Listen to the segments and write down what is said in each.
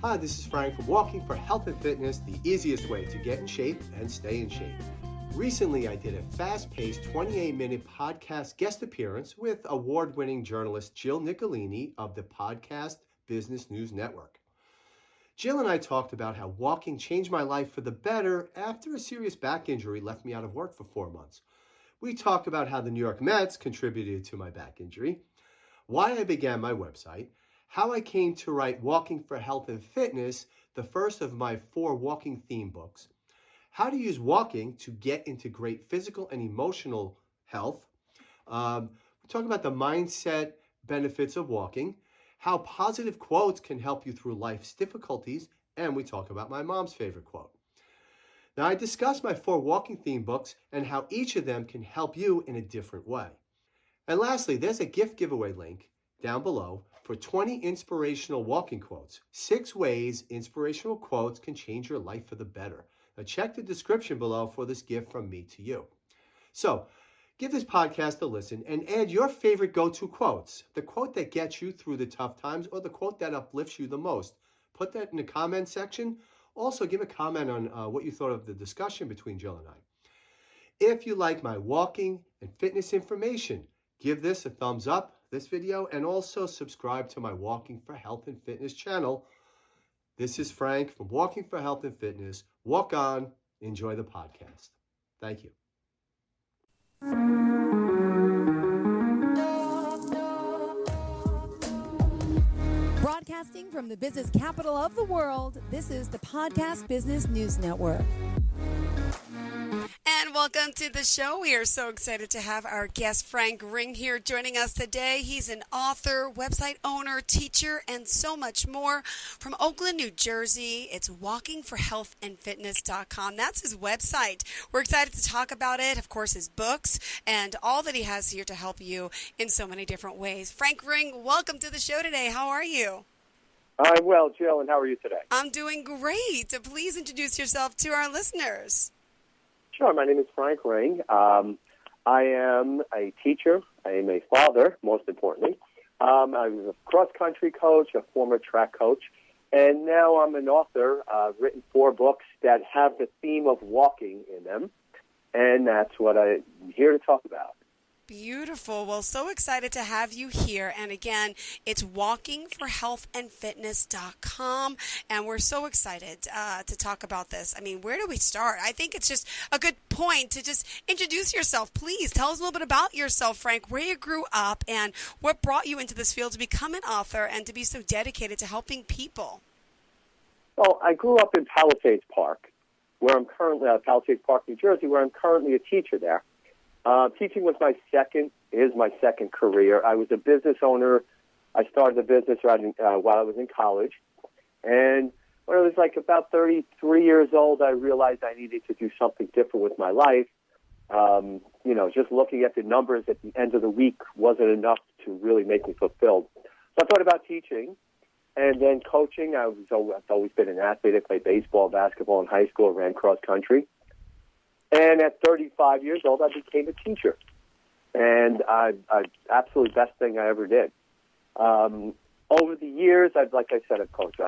Hi, this is Frank from Walking for Health and Fitness, the easiest way to get in shape and stay in shape. Recently, I did a fast-paced 28-minute podcast guest appearance with award-winning journalist Jill Nicolini of the Podcast Business News Network. Jill and I talked about how walking changed my life for the better after a serious back injury left me out of work for 4 months. We talked about how the New York Mets contributed to my back injury, why I began my website, how I came to write Walking for Health and Fitness, the first of my 4 walking theme books, how to use walking to get into great physical and emotional health. We talk about the mindset benefits of walking, how positive quotes can help you through life's difficulties, and we talk about my mom's favorite quote. Now, I discuss my 4 walking theme books and how each of them can help you in a different way. And lastly, there's a gift giveaway link down below for 20 inspirational walking quotes. 6 ways inspirational quotes can change your life for the better. Now check the description below for this gift from me to you. So give this podcast a listen and add your favorite go-to quotes, the quote that gets you through the tough times or the quote that uplifts you the most. Put that in the comment section. Also give a comment on what you thought of the discussion between Jill and I. If you like my walking and fitness information, give this a thumbs up, this video, and also subscribe to my Walking for Health and Fitness channel. This is Frank from Walking for Health and Fitness. Walk on, enjoy the podcast. Thank you. Broadcasting from the business capital of the world, this is the Podcast Business News Network. And welcome to the show. We are so excited to have our guest Frank Ring here joining us today. He's an author, website owner, teacher, and so much more. From Oakland, New Jersey, it's walkingforhealthandfitness.com. That's his website. We're excited to talk about it, of course, his books, and all that he has here to help you in so many different ways. Frank Ring, welcome to the show today. How are you? I'm well, Jill, and how are you today? I'm doing great. Please introduce yourself to our listeners. Sure. My name is Frank Ring. I am a teacher. I am a father, most importantly. I was a cross-country coach, a former track coach, and now I'm an author. I've written 4 books that have the theme of walking in them, and that's what I'm here to talk about. Beautiful. Well, so excited to have you here. And again, it's walkingforhealthandfitness.com. And we're so excited to talk about this. I mean, where do we start? I think it's just a good point to just introduce yourself. Please tell us a little bit about yourself, Frank, where you grew up and what brought you into this field to become an author and to be so dedicated to helping people. Well, I grew up in Palisades Park, where I'm currently, Palisades Park, New Jersey, where I'm currently a teacher there. Teaching was my second career. I was a business owner. I started the business while I was in college. And when I was like about 33 years old, I realized I needed to do something different with my life. Just looking at the numbers at the end of the week wasn't enough to really make me fulfilled. So I thought about teaching and then coaching. I've always been an athlete. I played baseball, basketball in high school, ran cross country. And at 35 years old, I became a teacher. And absolutely best thing I ever did. Over the years, I've coached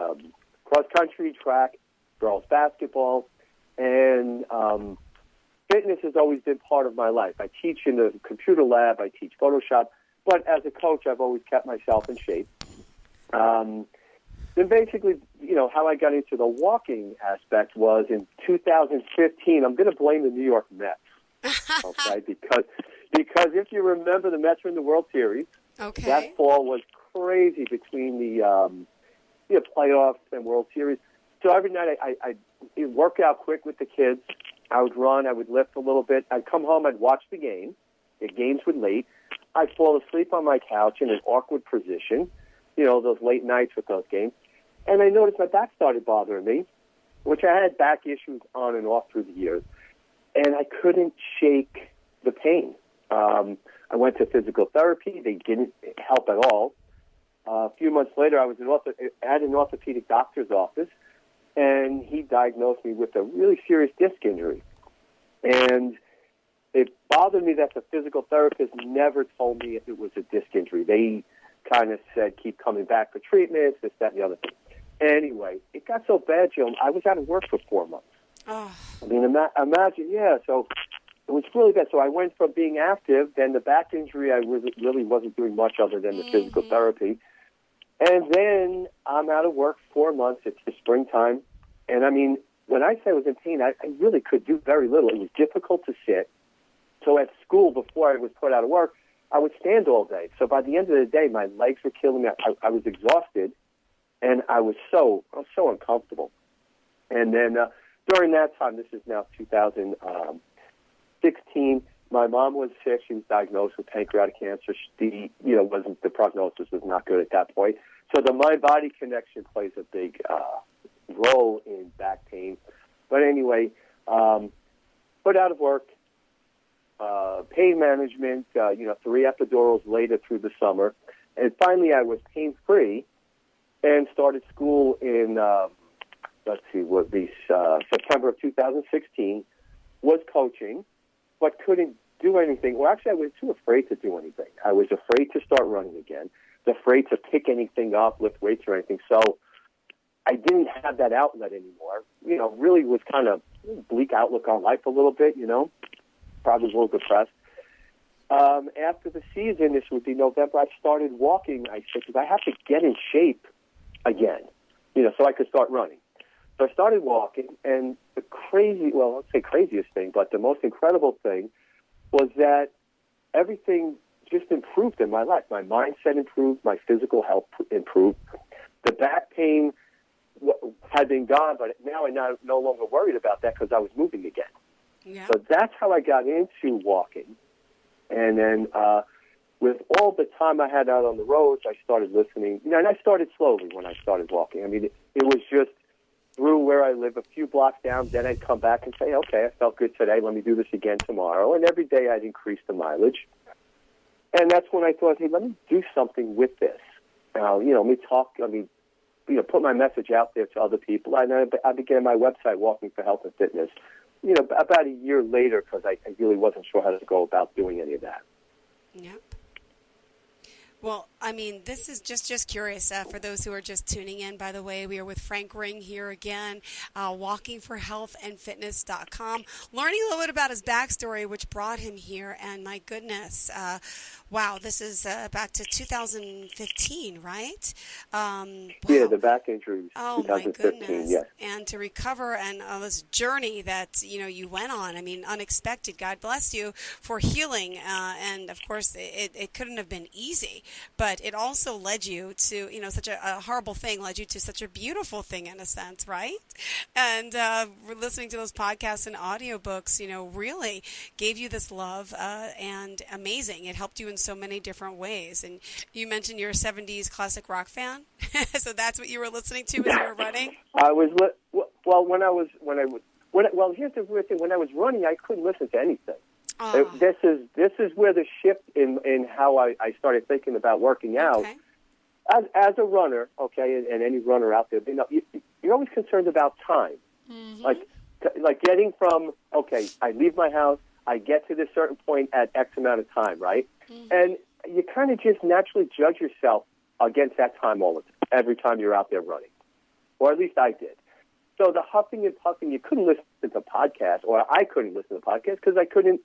cross-country, track, girls basketball, and fitness has always been part of my life. I teach in the computer lab. I teach Photoshop. But as a coach, I've always kept myself in shape. Then basically, how I got into the walking aspect was in 2015. I'm going to blame the New York Mets, okay? Because if you remember, the Mets were in the World Series. Okay. That fall was crazy between the playoffs and World Series. So every night I'd work out quick with the kids. I would run. I would lift a little bit. I'd come home. I'd watch the game. The games would late. I'd fall asleep on my couch in an awkward position. Those late nights with those games. And I noticed my back started bothering me, which I had back issues on and off through the years. And I couldn't shake the pain. I went to physical therapy. They didn't help at all. A few months later, I was at an orthopedic doctor's office, and he diagnosed me with a really serious disc injury. And it bothered me that the physical therapist never told me if it was a disc injury. They kind of said, keep coming back for treatments, this, that, and the other thing. Anyway, it got so bad, Jill, I was out of work for 4 months. Oh. I mean, imagine, so it was really bad. So I went from being active, then the back injury, I really wasn't doing much other than the physical therapy. And then I'm out of work 4 months. It's the springtime. And I mean, when I say I was in pain, I really could do very little. It was difficult to sit. So at school, before I was put out of work, I would stand all day. So by the end of the day, my legs were killing me. I was exhausted, and I was so uncomfortable. And then during that time, this is now 2016, my mom was sick. She was diagnosed with pancreatic cancer. The prognosis was not good at that point. So the mind-body connection plays a big role in back pain. But anyway, put out of work, pain management, 3 epidurals later through the summer. And finally I was pain-free and started school in, September of 2016, was coaching, but couldn't do anything. Well, actually, I was too afraid to do anything. I was afraid to start running again, afraid to pick anything up, lift weights or anything. So I didn't have that outlet anymore. Really was kind of bleak outlook on life a little bit, probably a little depressed. After the season, this would be November, I started walking. I said, because I have to get in shape again, so I could start running. So I started walking, and the craziest thing, but the most incredible thing was that everything just improved in my life. My mindset improved, my physical health improved. The back pain had been gone, but now I'm no longer worried about that because I was moving again. Yeah. So that's how I got into walking. And then with all the time I had out on the roads, I started listening. And I started slowly when I started walking. I mean, it was just through where I live, a few blocks down. Then I'd come back and say, okay, I felt good today. Let me do this again tomorrow. And every day I'd increase the mileage. And that's when I thought, hey, let me do something with this. Let me talk. Put my message out there to other people. And I began my website, Walking for Health and Fitness, about a year later because I really wasn't sure how to go about doing any of that. Yep. Well, this is just curious. For those who are just tuning in, by the way, we are with Frank Ring here again, walkingforhealthandfitness.com, learning a little bit about his backstory, which brought him here. And my goodness, wow, this is back to 2015, right? Wow. Yeah, the back injury was 2015, my goodness. yes. And to recover and this journey that, you went on, unexpected. God bless you for healing. And, of course, it couldn't have been easy. But it also led you to, such a horrible thing led you to such a beautiful thing in a sense, right? And listening to those podcasts and audiobooks, really gave you this love and amazing. It helped you in so many different ways. And you mentioned you're a 70s classic rock fan. So that's what you were listening to as you were running? I was, here's the weird thing. When I was running, I couldn't listen to anything. Oh. This is where the shift in how I started thinking about working out. Okay. As a runner, okay, and any runner out there, you're always concerned about time. Mm-hmm. Like getting from, okay, I leave my house, I get to this certain point at X amount of time, right? Mm-hmm. And you kind of just naturally judge yourself against that time every time you're out there running. Or at least I did. So the huffing and puffing, you couldn't listen to podcasts, or I couldn't listen to podcasts because I couldn't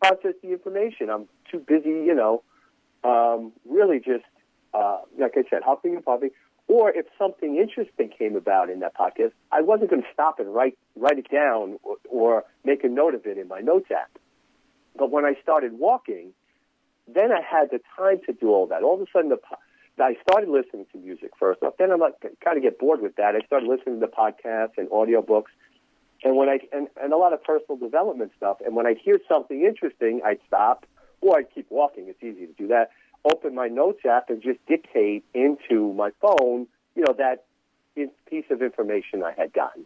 process the information. I'm too busy, really just, like I said, huffing and puffing. Or if something interesting came about in that podcast, I wasn't going to stop and write it down or make a note of it in my notes app. But when I started walking, then I had the time to do all that. All of a sudden, I started listening to music first off. Then I'm kind of get bored with that. I started listening to podcasts and audiobooks. And and a lot of personal development stuff. And when I'd hear something interesting, I'd stop, or I'd keep walking. It's easy to do that. Open my notes app and just dictate into my phone, that piece of information I had gotten.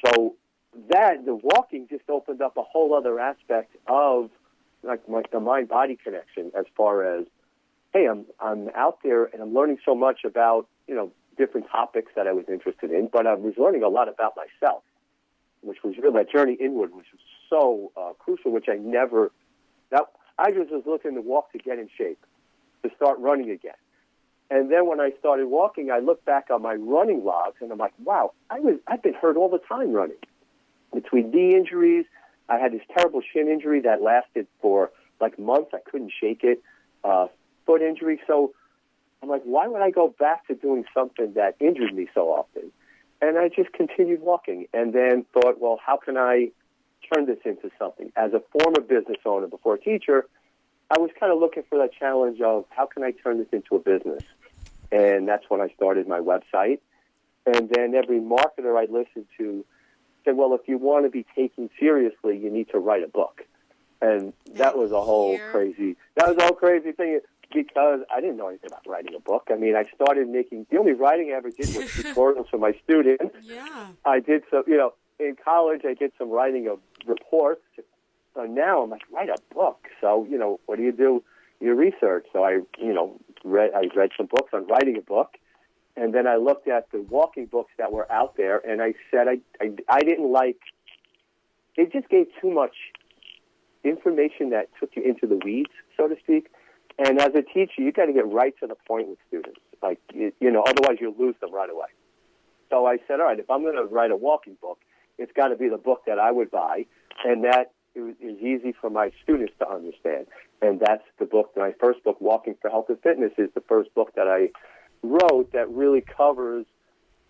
So the walking just opened up a whole other aspect of the mind-body connection as far as, hey, I'm out there and I'm learning so much about, different topics that I was interested in, but I was learning a lot about myself, which was really that journey inward, which was so crucial, which I just was looking to walk to get in shape, to start running again. And then when I started walking, I looked back on my running logs, and I'm like, wow, I've been hurt all the time running. Between knee injuries, I had this terrible shin injury that lasted for like months. I couldn't shake it. Foot injury. So I'm like, why would I go back to doing something that injured me so often? And I just continued walking, and then thought, well, how can I turn this into something? As a former business owner before teacher, I was kind of looking for that challenge of how can I turn this into a business? And that's when I started my website. And then every marketer I listened to said, well, if you want to be taken seriously, you need to write a book. And that was a whole crazy thing, because I didn't know anything about writing a book. I mean, I started making, the only writing I ever did was tutorials for my students. Yeah. I did some, in college I did some writing of reports. So now I'm like, write a book. So, what do? You research. So I read some books on writing a book. And then I looked at the walking books that were out there, and I said I didn't like, it just gave too much information that took you into the weeds, so to speak. And as a teacher, you got to get right to the point with students. Like, otherwise you'll lose them right away. So I said, all right, if I'm going to write a walking book, it's got to be the book that I would buy, and that is easy for my students to understand. And that's the book, my first book, Walking for Health and Fitness, is the first book that I wrote that really covers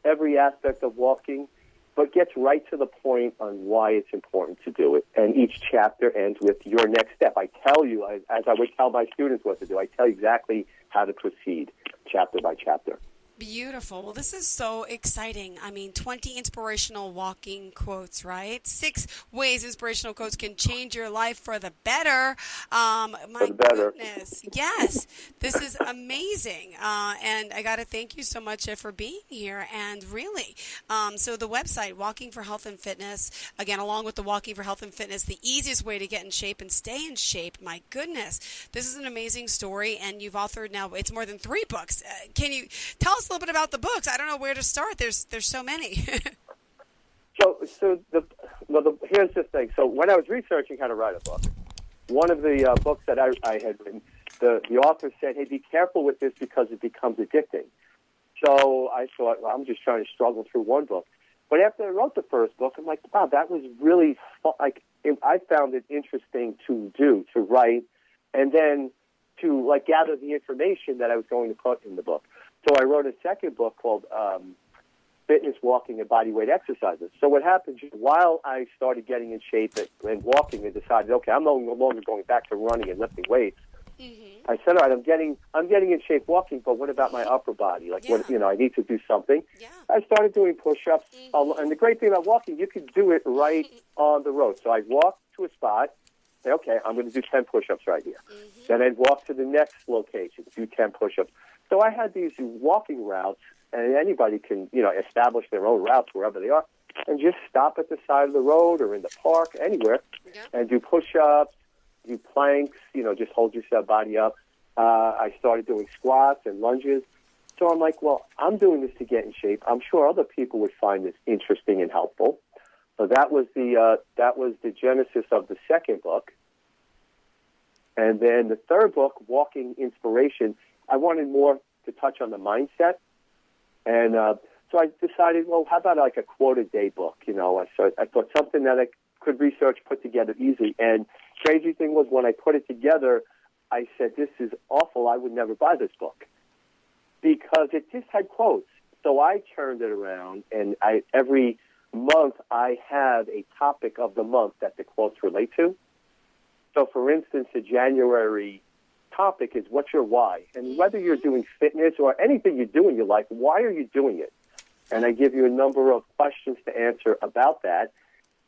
every aspect of walking, but gets right to the point on why it's important to do it. And each chapter ends with your next step. I tell you, as I would tell my students what to do, I tell you exactly how to proceed chapter by chapter. Beautiful. Well, this is so exciting. I mean, 20 inspirational walking quotes, right? 6 ways inspirational quotes can change your life for the better. My goodness. Yes, this is amazing. And I got to thank you so much for being here. And really, so the website, Walking for Health and Fitness, again, along with the Walking for Health and Fitness, the easiest way to get in shape and stay in shape. My goodness, this is an amazing story. And you've authored now, it's more than 3 books. Can you tell us a little bit about the books? I don't know where to start. There's so many. Here's the thing. So when I was researching how to write a book, one of the books that I had written, the author said, hey, be careful with this because it becomes addicting. So I thought, well, I'm just trying to struggle through one book. But after I wrote the first book, I'm like, wow, that was really fun. I found it interesting to write, and then to gather the information that I was going to put in the book. So I wrote a second book called Fitness, Walking, and Bodyweight Exercises. So what happened, while I started getting in shape and walking and decided, okay, I'm no longer going back to running and lifting weights, I said, all right, I'm getting in shape walking, but what about my upper body? I need to do something. Yeah. I started doing push-ups. And the great thing about walking, you can do it right on the road. So I'd walk to a spot, say, okay, I'm going to do 10 push-ups right here. Then I'd walk to the next location, do 10 push-ups. So I had these walking routes, and anybody can, establish their own routes wherever they are, and just stop at the side of the road or in the park, anywhere, and do push-ups, do planks, just hold your body up. I started doing squats and lunges. So I'm like, well, I'm doing this to get in shape. I'm sure other people would find this interesting and helpful. So that was the genesis of the second book. And then the third book, Walking Inspiration, I wanted more to touch on the mindset. And so I decided, well, how about a quote-a-day book? So I thought something that I could research, put together easily. And crazy thing was, when I put it together, I said, this is awful. I would never buy this book because it just had quotes. So I turned it around, and every month I have a topic of the month that the quotes relate to. So, for instance, the January topic is, what's your why? And whether you're doing fitness or anything you do in your life, why are you doing it? And I give you a number of questions to answer about that.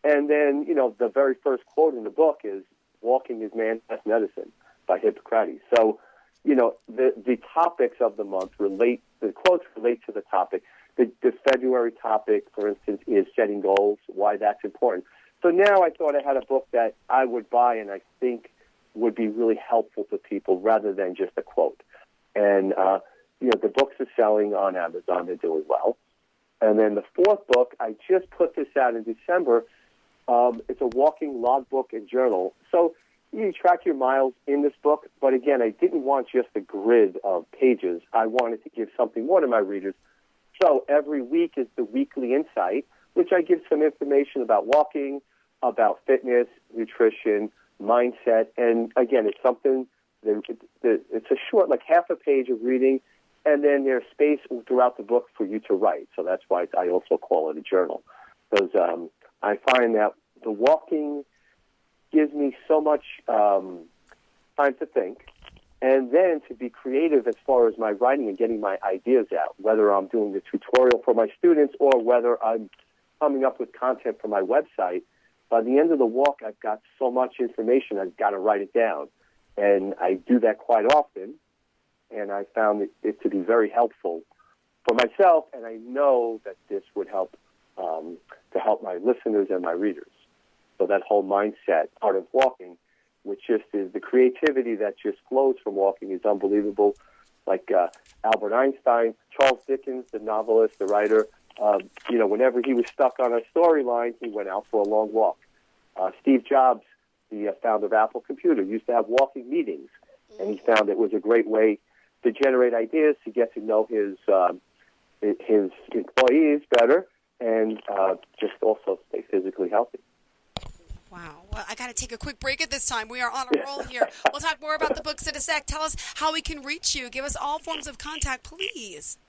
And then, the very first quote in the book is, walking is man's best medicine, by Hippocrates. So, the topics of the month the quotes relate to the topic. The February topic, for instance, is setting goals, why that's important. So now I thought I had a book that I would buy and I think would be really helpful to people rather than just a quote. And, the books are selling on Amazon. They're doing well. And then the fourth book, I just put this out in December. It's a walking logbook and journal. So you track your miles in this book, but again, I didn't want just a grid of pages. I wanted to give something more to my readers. So every week is the weekly insight, which I give some information about walking, about fitness, nutrition, mindset, and again, it's something it's a short, like half a page of reading, and then there's space throughout the book for you to write. So that's why I also call it a journal, because I find that the walking gives me so much time to think, and then to be creative as far as my writing and getting my ideas out, whether I'm doing the tutorial for my students or whether I'm coming up with content for my website. By the end of the walk, I've got so much information, I've got to write it down. And I do that quite often, and I found it to be very helpful for myself, and I know that this would help to help my listeners and my readers. So that whole mindset part of walking, which just is the creativity that just flows from walking, is unbelievable. Like Albert Einstein, Charles Dickens, the novelist, the writer, whenever he was stuck on a storyline, he went out for a long walk. Steve Jobs, the founder of Apple Computer, used to have walking meetings, and he found it was a great way to generate ideas, to get to know his employees better, and just also stay physically healthy. Wow. Well, I got to take a quick break at this time. We are on a roll here. We'll talk more about the books in a sec. Tell us how we can reach you. Give us all forms of contact, please.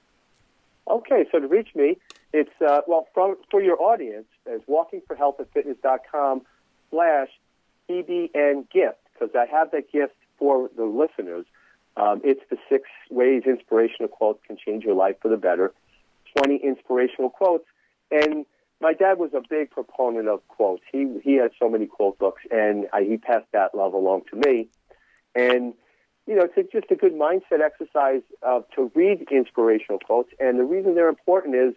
Okay, so to reach me, it's, for your audience, it's walkingforhealthandfitness.com/PBN gift, because I have that gift for the listeners. It's the 6 ways inspirational quotes can change your life for the better, 20 inspirational quotes. And my dad was a big proponent of quotes. He had so many quote books, and he passed that love along to me. And, it's just a good mindset exercise to read inspirational quotes. And the reason they're important is,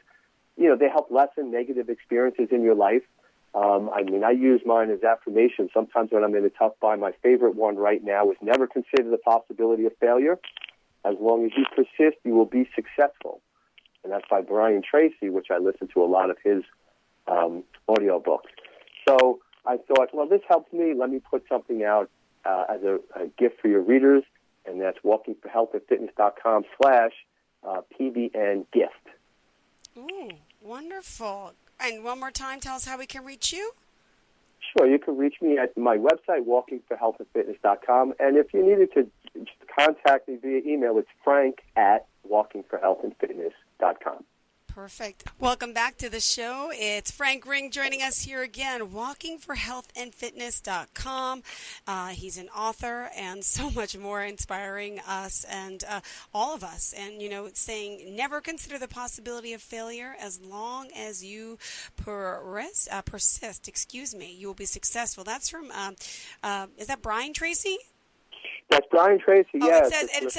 they help lessen negative experiences in your life. I use mine as affirmations. Sometimes when I'm in a tough bind, my favorite one right now is never consider the possibility of failure. As long as you persist, you will be successful. And that's by Brian Tracy, which I listen to a lot of his audio books. So I thought, well, this helps me. Let me put something out as a gift for your readers, and that's walkingforhealthandfitness.com/PBN gift. Ooh, wonderful. And one more time, tell us how we can reach you. Sure, you can reach me at my website, walkingforhealthandfitness.com. And if you needed to just contact me via email, it's frank@walkingforhealthandfitness.com. Perfect. Welcome back to the show. It's Frank Ring joining us here again, walkingforhealthandfitness.com. He's an author and so much more, inspiring us and all of us. And, it's saying never consider the possibility of failure. As long as you persist, you will be successful. That's from, is that Brian Tracy? That's Brian Tracy. Yeah, it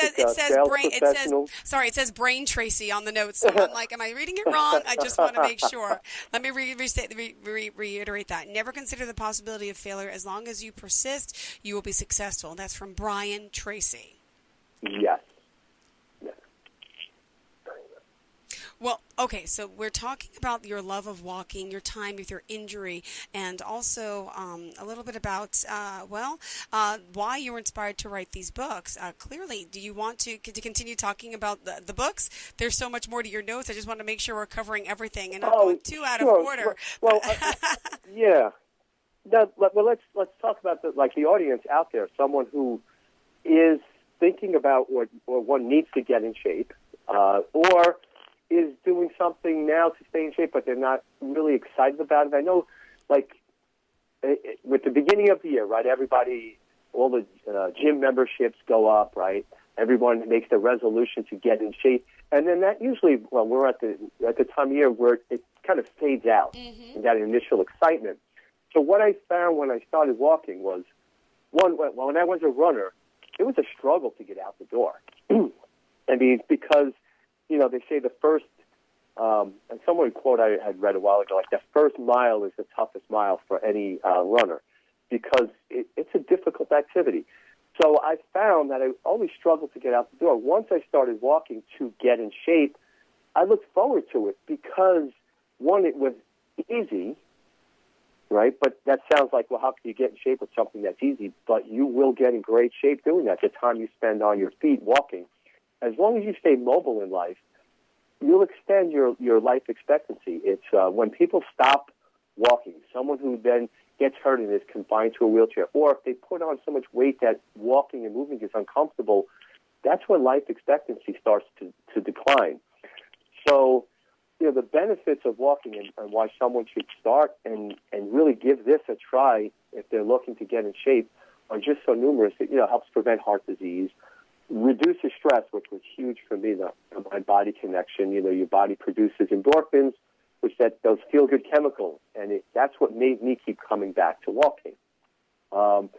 says Brain Tracy on the notes. So I'm like, am I reading it wrong? I just want to make sure. Let me reiterate that. Never consider the possibility of failure. As long as you persist, you will be successful. That's from Brian Tracy. Yes. Well, okay, so we're talking about your love of walking, your time with your injury, and also a little bit about, why you were inspired to write these books. Clearly, do you want to continue talking about the books? There's so much more to your notes. I just want to make sure we're covering everything and not going too out of order. Well, yeah. Let's talk about the audience out there, someone who is thinking about or one needs to get in shape, or is doing something now to stay in shape, but they're not really excited about it. I know, with the beginning of the year, right, all the gym memberships go up, right? Everyone makes the resolution to get in shape. And then that usually, we're at the time of year where it kind of fades out, in that initial excitement. So what I found when I started walking was, when I was a runner, it was a struggle to get out the door. Because they say the first, and someone quote I had read a while ago, the first mile is the toughest mile for any runner, because it's a difficult activity. So I found that I always struggled to get out the door. Once I started walking to get in shape, I looked forward to it because, one, it was easy, right? But that sounds like, well, how can you get in shape with something that's easy? But you will get in great shape doing that. The time you spend on your feet walking, as long as you stay mobile in life, you'll extend your life expectancy. It's when people stop walking, someone who then gets hurt and is confined to a wheelchair, or if they put on so much weight that walking and moving is uncomfortable, that's when life expectancy starts to decline. So, the benefits of walking and why someone should start and really give this a try if they're looking to get in shape are just so numerous. It helps prevent heart disease, reduces stress, which was huge for me, the mind-body connection. Your body produces endorphins, which those feel-good chemicals, and that's what made me keep coming back to walking. Wards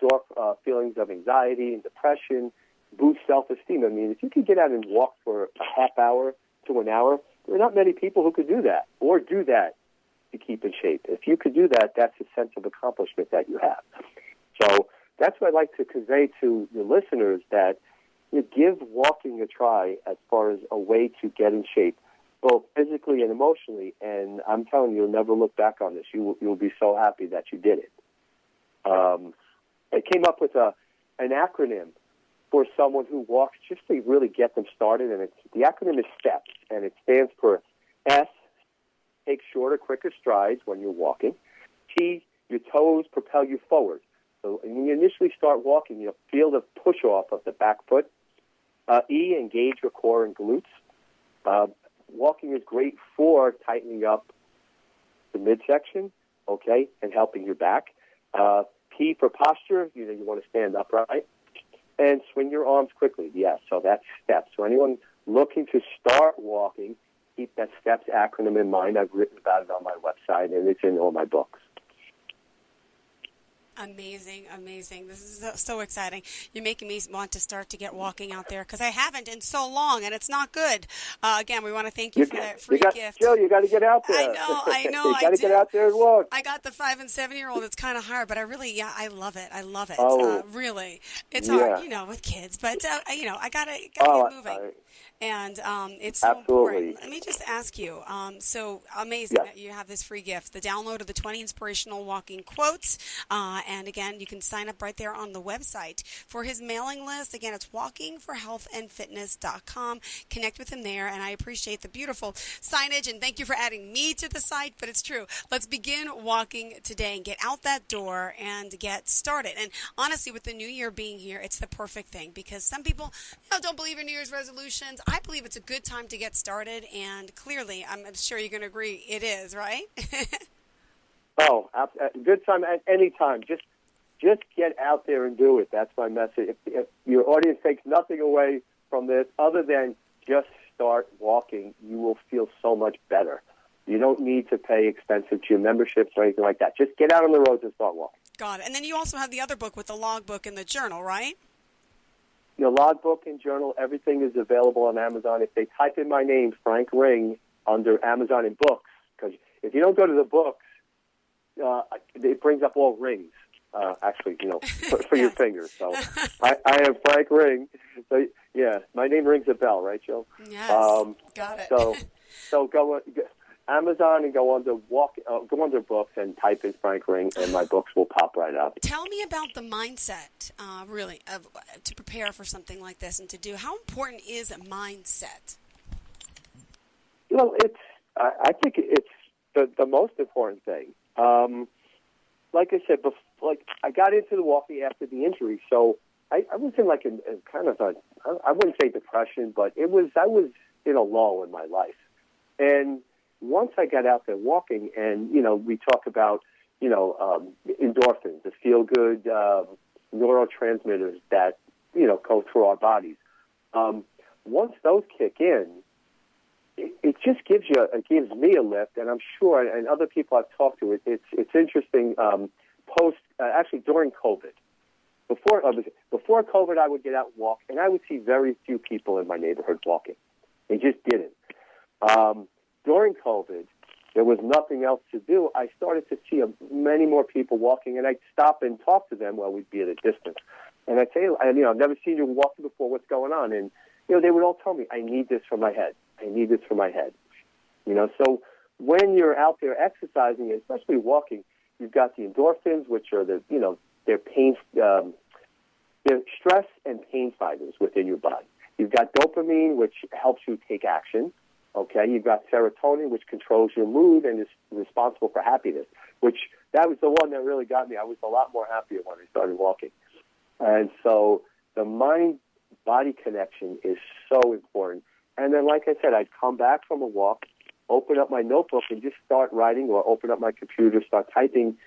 off feelings of anxiety and depression, boosts self-esteem. I mean, if you could get out and walk for a half hour to an hour, there are not many people who could do that or do that to keep in shape. If you could do that, that's a sense of accomplishment that you have. So that's what I'd like to convey to your listeners, that you give walking a try as far as a way to get in shape, both physically and emotionally. And I'm telling you, you'll never look back on this. You'll be so happy that you did it. I came up with an acronym for someone who walks just to really get them started, and the acronym is STEPS, and it stands for S, take shorter, quicker strides when you're walking. T, your toes propel you forward. So when you initially start walking, feel the push-off of the back foot. E, engage your core and glutes. Walking is great for tightening up the midsection, okay, and helping your back. P for posture, you want to stand upright. And swing your arms quickly, yes, so that's STEPS. So anyone looking to start walking, keep that STEPS acronym in mind. I've written about it on my website, and it's in all my books. Amazing, amazing. This is so exciting. You're making me want to start to get walking out there, because I haven't in so long, and it's not good. Again, we want to thank you for that free gift. Jill, you got to get out there. I know. You got to get out there and walk. I got the 5- and 7-year-old. It's kind of hard, but I love it. I love it. Oh, really. It's hard, with kids, but, I got to get moving. And it's so important. Let me just ask you, so amazing that you have this free gift, the download of the 20 inspirational walking quotes. And again, you can sign up right there on the website for his mailing list. Again, it's walkingforhealthandfitness.com. Connect with him there, and I appreciate the beautiful signage, and thank you for adding me to the site, but it's true. Let's begin walking today and get out that door and get started. And honestly, with the new year being here, it's the perfect thing, because some people don't believe in New Year's resolutions. I believe it's a good time to get started, and clearly, I'm sure you're going to agree, it is, right? Good time at any time. Just get out there and do it. That's my message. If your audience takes nothing away from this other than just start walking, you will feel so much better. You don't need to pay expensive gym memberships or anything like that. Just get out on the roads and start walking. Got it. And then you also have the other book with the logbook and the journal, right? The logbook and journal, everything is available on Amazon. If they type in my name, Frank Ring, under Amazon and books, because if you don't go to the books, it brings up all rings, for your fingers. So I am Frank Ring. So, yeah, my name rings a bell, right, Joe? Yes, got it. So go Amazon and go under books and type in Frank Ring, and my books will pop right up. Tell me about the mindset, really, to prepare for something like this and to do. How important is a mindset? I think it's the most important thing. Like I said, I got into the walking after the injury, so I was in I wouldn't say depression, but I was in a lull in my life. And once I got out there walking, and, we talk about, endorphins, the feel-good neurotransmitters that, go through our bodies. Once those kick in, it just gives me a lift, and I'm sure, and other people I've talked to, it's interesting. Actually during COVID, before COVID, I would get out and walk, and I would see very few people in my neighborhood walking. They just didn't. During COVID, there was nothing else to do. I started to see many more people walking, and I'd stop and talk to them while we'd be at a distance. And I'd say, I've never seen you walking before. What's going on? And they would all tell me, I need this for my head. I need this for my head. So when you're out there exercising, especially walking, you've got the endorphins, which are they're stress and pain fighters within your body. You've got dopamine, which helps you take action. Okay, you've got serotonin, which controls your mood and is responsible for happiness, which that was the one that really got me. I was a lot more happier when I started walking. And so the mind-body connection is so important. And then, like I said, I'd come back from a walk, open up my notebook, and just start writing, or open up my computer, start typing,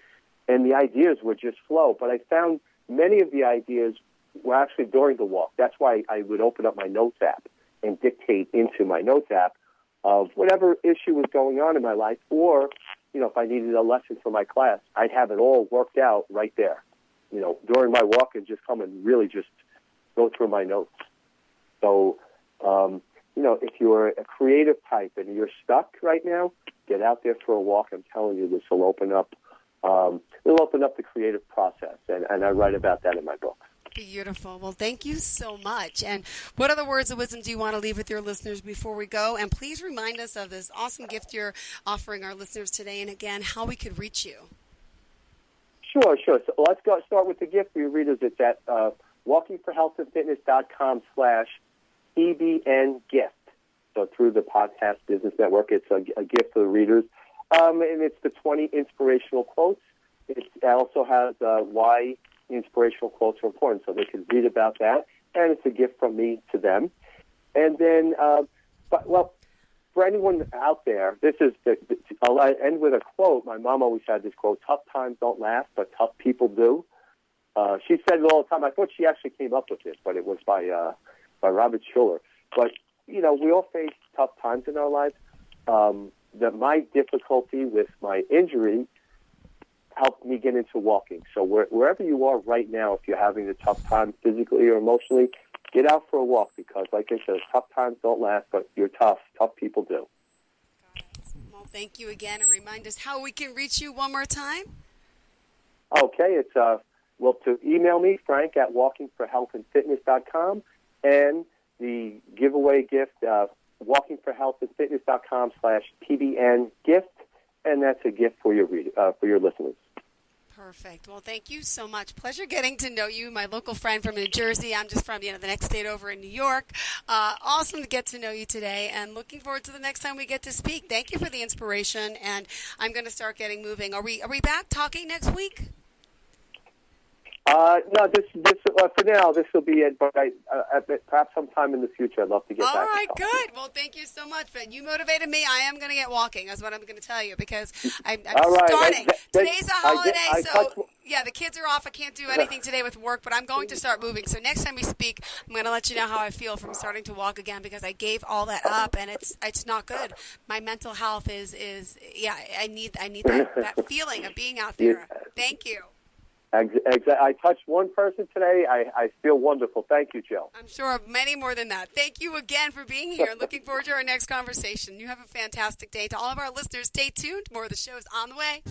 and the ideas would just flow. But I found many of the ideas were actually during the walk. That's why I would open up my notes app and dictate into my notes app of whatever issue was going on in my life, or, if I needed a lesson for my class, I'd have it all worked out right there, during my walk, and just come and really just go through my notes. So, if you're a creative type and you're stuck right now, get out there for a walk. I'm telling you, this will open up the creative process, and I write about that in my book. Beautiful. Well, thank you so much. And what other words of wisdom do you want to leave with your listeners before we go? And please remind us of this awesome gift you're offering our listeners today, and again, how we could reach you. Sure. So let's start with the gift for your readers. It's at walkingforhealthandfitness.com/PBN gift. So through the Podcast Business Network, it's a gift for the readers. And it's the 20 inspirational quotes. It also has why inspirational quotes are important, so they can read about that. And it's a gift from me to them. And then, for anyone out there, I'll end with a quote. My mom always had this quote: "Tough times don't last, but tough people do." She said it all the time. I thought she actually came up with it, but it was by Robert Schuller. But we all face tough times in our lives. My difficulty with my injury helped me get into walking. So wherever you are right now, if you're having a tough time physically or emotionally, get out for a walk, because, like I said, tough times don't last, but you're tough. Tough people do. Got it. Well, thank you again, and remind us how we can reach you one more time. Okay, it's to email me, Frank at walkingforhealthandfitness.com, and the giveaway gift, walkingforhealthandfitness.com/PBN gift, and that's a gift for your listeners. Perfect. Well, thank you so much. Pleasure getting to know you, my local friend from New Jersey. I'm just from the next state over in New York. Awesome to get to know you today, and looking forward to the next time we get to speak. Thank you for the inspiration, and I'm going to start getting moving. Are we back talking next week? No, this for now, this will be it, but perhaps sometime in the future, I'd love to get back. All right, good. Well, thank you so much. You motivated me. I am going to get walking. That's what I'm going to tell you, because I'm starting. Today's a holiday, the kids are off. I can't do anything today with work, but I'm going to start moving. So next time we speak, I'm going to let you know how I feel from starting to walk again, because I gave all that up, and it's not good. My mental health is I need that feeling of being out there. Thank you. I touched one person today. I feel wonderful. Thank you, Jill. I'm sure of many more than that. Thank you again for being here. Looking forward to our next conversation. You have a fantastic day. To all of our listeners, stay tuned. More of the show is on the way.